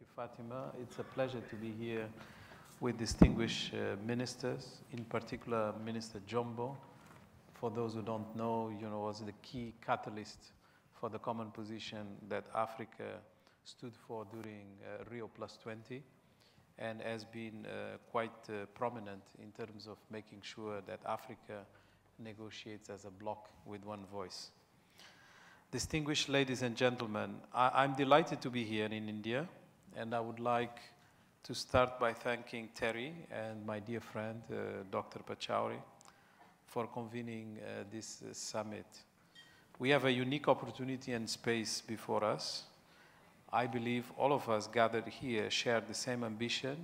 you, Fatima. It's a pleasure to be here with distinguished ministers, in particular Minister Jumbo. For those who don't know, was the key catalyst for the common position that Africa stood for during Rio +20, and has been quite prominent in terms of making sure that Africa negotiates as a bloc with one voice. Distinguished ladies and gentlemen, I'm delighted to be here in India, and I would like to start by thanking TERI and my dear friend, Dr. Pachauri, for convening this summit. We have a unique opportunity and space before us. I believe all of us gathered here share the same ambition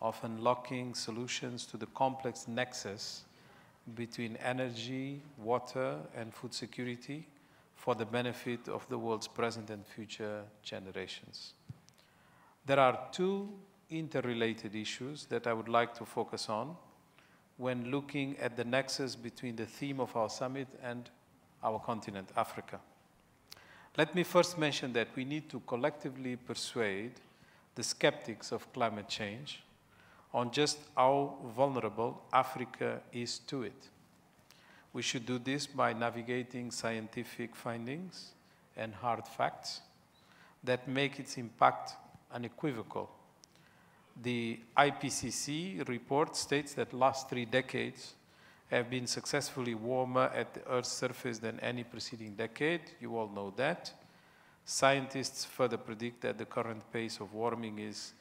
of unlocking solutions to the complex nexus between energy, water, and food security for the benefit of the world's present and future generations. There are two interrelated issues that I would like to focus on when looking at the nexus between the theme of our summit and our continent, Africa. Let me first mention that we need to collectively persuade the skeptics of climate change on just how vulnerable Africa is to it. We should do this by navigating scientific findings and hard facts that make its impact unequivocal. The IPCC report states that the last 3 decades have been successfully warmer at the Earth's surface than any preceding decade. You all know that. Scientists further predict that the current pace of warming is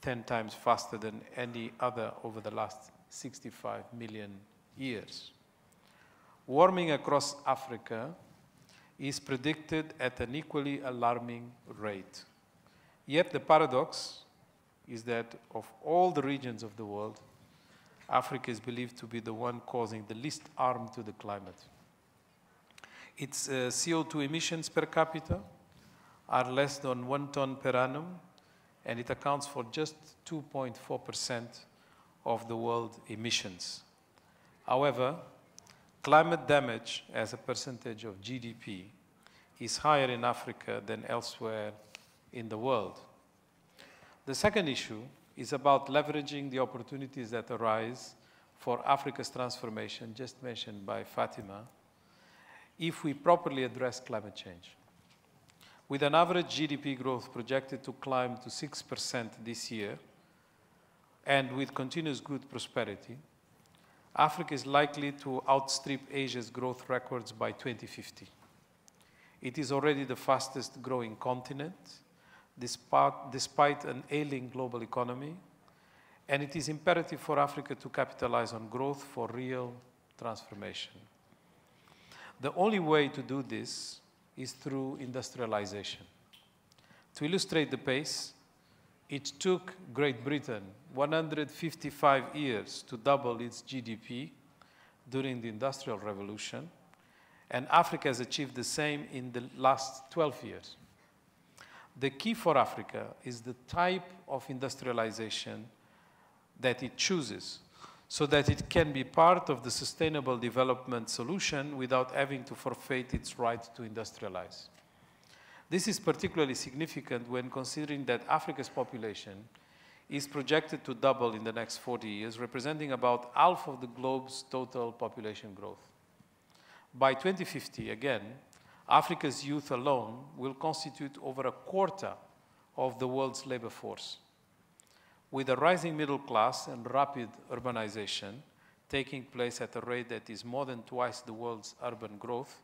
10 times faster than any other over the last 65 million years. Warming across Africa is predicted at an equally alarming rate. Yet the paradox is that of all the regions of the world, Africa is believed to be the one causing the least harm to the climate. Its CO2 emissions per capita are less than 1 ton per annum, and it accounts for just 2.4% of the world emissions. However, climate damage as a percentage of GDP is higher in Africa than elsewhere in the world. The second issue is about leveraging the opportunities that arise for Africa's transformation, just mentioned by Fatima, if we properly address climate change. With an average GDP growth projected to climb to 6% this year, and with continuous good prosperity, Africa is likely to outstrip Asia's growth records by 2050. It is already the fastest growing continent, despite an ailing global economy, and it is imperative for Africa to capitalize on growth for real transformation. The only way to do this is through industrialization. To illustrate the pace, it took Great Britain 155 years to double its GDP during the Industrial Revolution, and Africa has achieved the same in the last 12 years. The key for Africa is the type of industrialization that it chooses, so that it can be part of the sustainable development solution without having to forfeit its right to industrialize. This is particularly significant when considering that Africa's population is projected to double in the next 40 years, representing about half of the globe's total population growth. By 2050, again, Africa's youth alone will constitute over a quarter of the world's labor force. With a rising middle class and rapid urbanization taking place at a rate that is more than twice the world's urban growth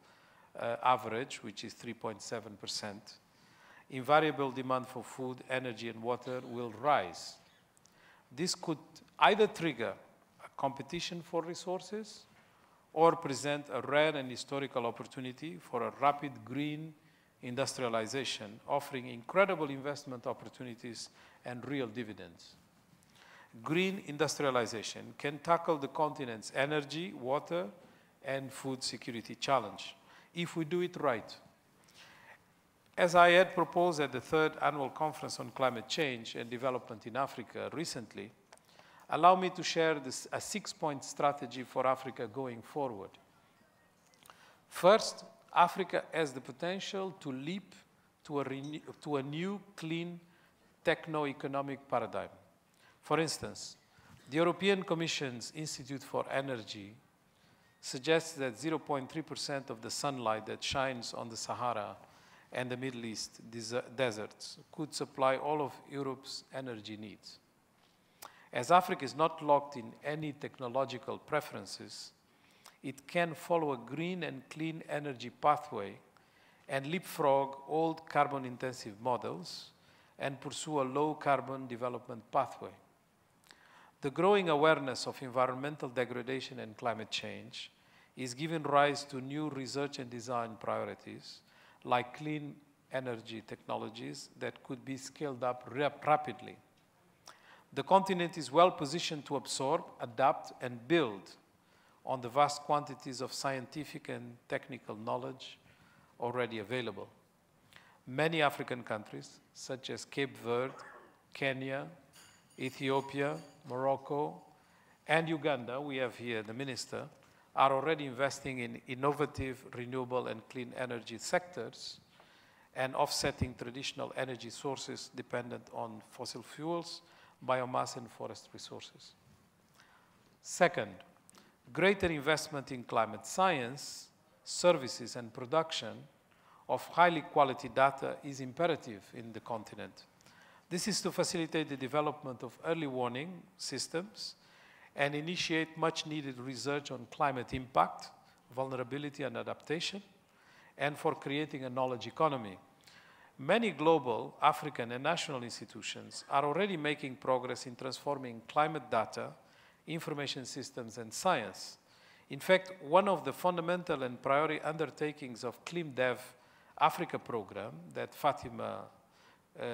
average, which is 3.7%, invariable demand for food, energy, and water will rise. This could either trigger a competition for resources or present a rare and historical opportunity for a rapid green industrialization, offering incredible investment opportunities and real dividends. Green industrialization can tackle the continent's energy, water, and food security challenge if we do it right. As I had proposed at the 3rd Annual Conference on Climate Change and Development in Africa recently, allow me to share a 6-point strategy for Africa going forward. First, Africa has the potential to leap to a new, clean techno-economic paradigm. For instance, the European Commission's Institute for Energy suggests that 0.3% of the sunlight that shines on the Sahara and the Middle East deserts could supply all of Europe's energy needs. As Africa is not locked in any technological preferences, it can follow a green and clean energy pathway and leapfrog old carbon-intensive models and pursue a low-carbon development pathway. The growing awareness of environmental degradation and climate change is giving rise to new research and design priorities, like clean energy technologies that could be scaled up rapidly. The continent is well positioned to absorb, adapt, and build on the vast quantities of scientific and technical knowledge already available. Many African countries, such as Cape Verde, Kenya, Ethiopia, Morocco, and Uganda, we have here the minister, are already investing in innovative, renewable, and clean energy sectors and offsetting traditional energy sources dependent on fossil fuels, biomass, and forest resources. Second, greater investment in climate science, services, and production of highly quality data is imperative in the continent. This is to facilitate the development of early warning systems and initiate much needed research on climate impact, vulnerability, and adaptation, and for creating a knowledge economy. Many global, African, and national institutions are already making progress in transforming climate data, information systems, and science. In fact, one of the fundamental and priority undertakings of ClimDev Africa program that Fatima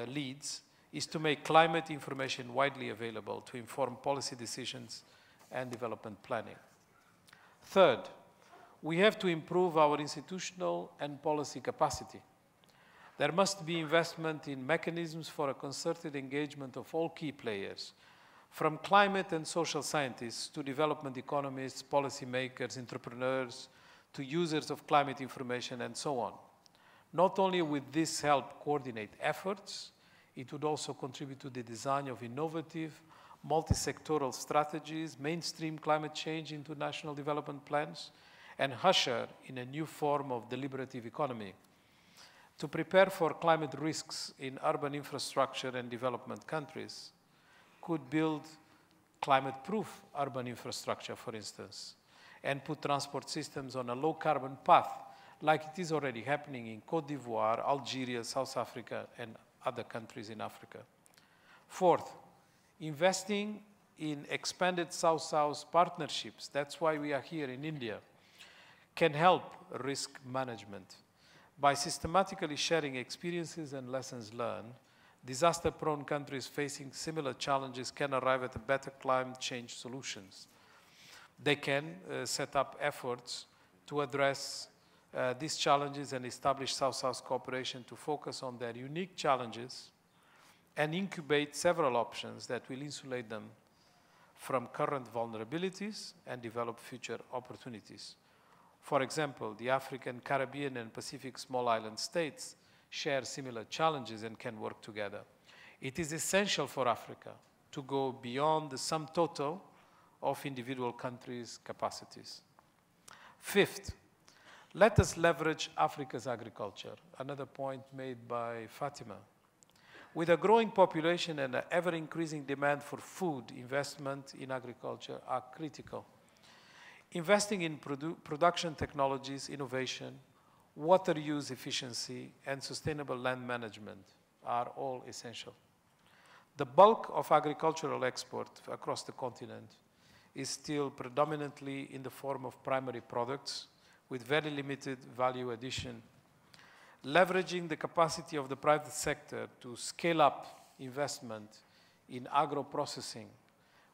leads is to make climate information widely available to inform policy decisions and development planning. Third, we have to improve our institutional and policy capacity. There must be investment in mechanisms for a concerted engagement of all key players, from climate and social scientists to development economists, policymakers, entrepreneurs, to users of climate information, and so on. Not only would this help coordinate efforts, it would also contribute to the design of innovative, multi-sectoral strategies, mainstream climate change into national development plans, and usher in a new form of deliberative economy. To prepare for climate risks in urban infrastructure and development countries could build climate-proof urban infrastructure, for instance, and put transport systems on a low-carbon path, like it is already happening in Côte d'Ivoire, Algeria, South Africa, and other countries in Africa. Fourth, investing in expanded South-South partnerships, that's why we are here in India, can help risk management. By systematically sharing experiences and lessons learned, disaster-prone countries facing similar challenges can arrive at better climate change solutions. They can set up efforts to address these challenges and establish South-South cooperation to focus on their unique challenges and incubate several options that will insulate them from current vulnerabilities and develop future opportunities. For example, the African, Caribbean, and Pacific small island states share similar challenges and can work together. It is essential for Africa to go beyond the sum total of individual countries' capacities. Fifth, let us leverage Africa's agriculture, another point made by Fatima. With a growing population and an ever-increasing demand for food, investment in agriculture are critical. Investing in production technologies, innovation, water use efficiency, and sustainable land management are all essential. The bulk of agricultural export across the continent is still predominantly in the form of primary products with very limited value addition. Leveraging the capacity of the private sector to scale up investment in agro-processing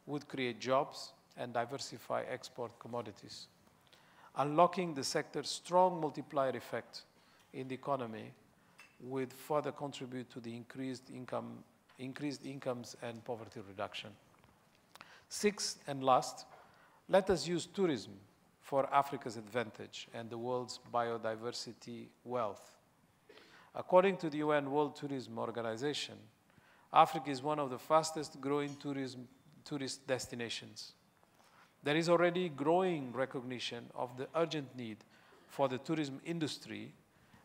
would create jobs and diversify export commodities. Unlocking the sector's strong multiplier effect in the economy would further contribute to the increased incomes and poverty reduction. Sixth and last, let us use tourism for Africa's advantage and the world's biodiversity wealth. According to the UN World Tourism Organization, Africa is one of the fastest growing tourist destinations. There is already growing recognition of the urgent need for the tourism industry,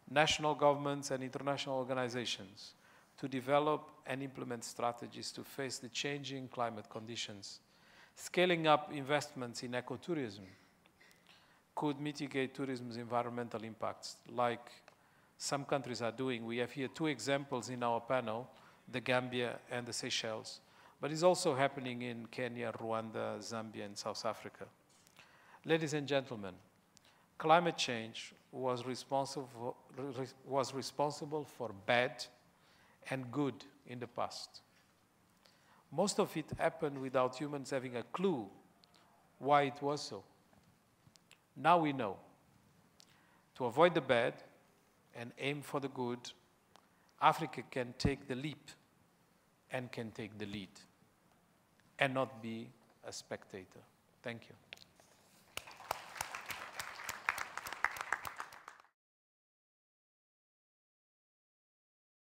national governments and international organizations to develop and implement strategies to face the changing climate conditions. Scaling up investments in ecotourism could mitigate tourism's environmental impacts, like some countries are doing. We have here two examples in our panel, the Gambia and the Seychelles, but it's also happening in Kenya, Rwanda, Zambia, and South Africa. Ladies and gentlemen, climate change was responsible for bad and good in the past. Most of it happened without humans having a clue why it was so. Now we know. To avoid the bad and aim for the good, Africa can take the leap and can take the lead and not be a spectator. Thank you.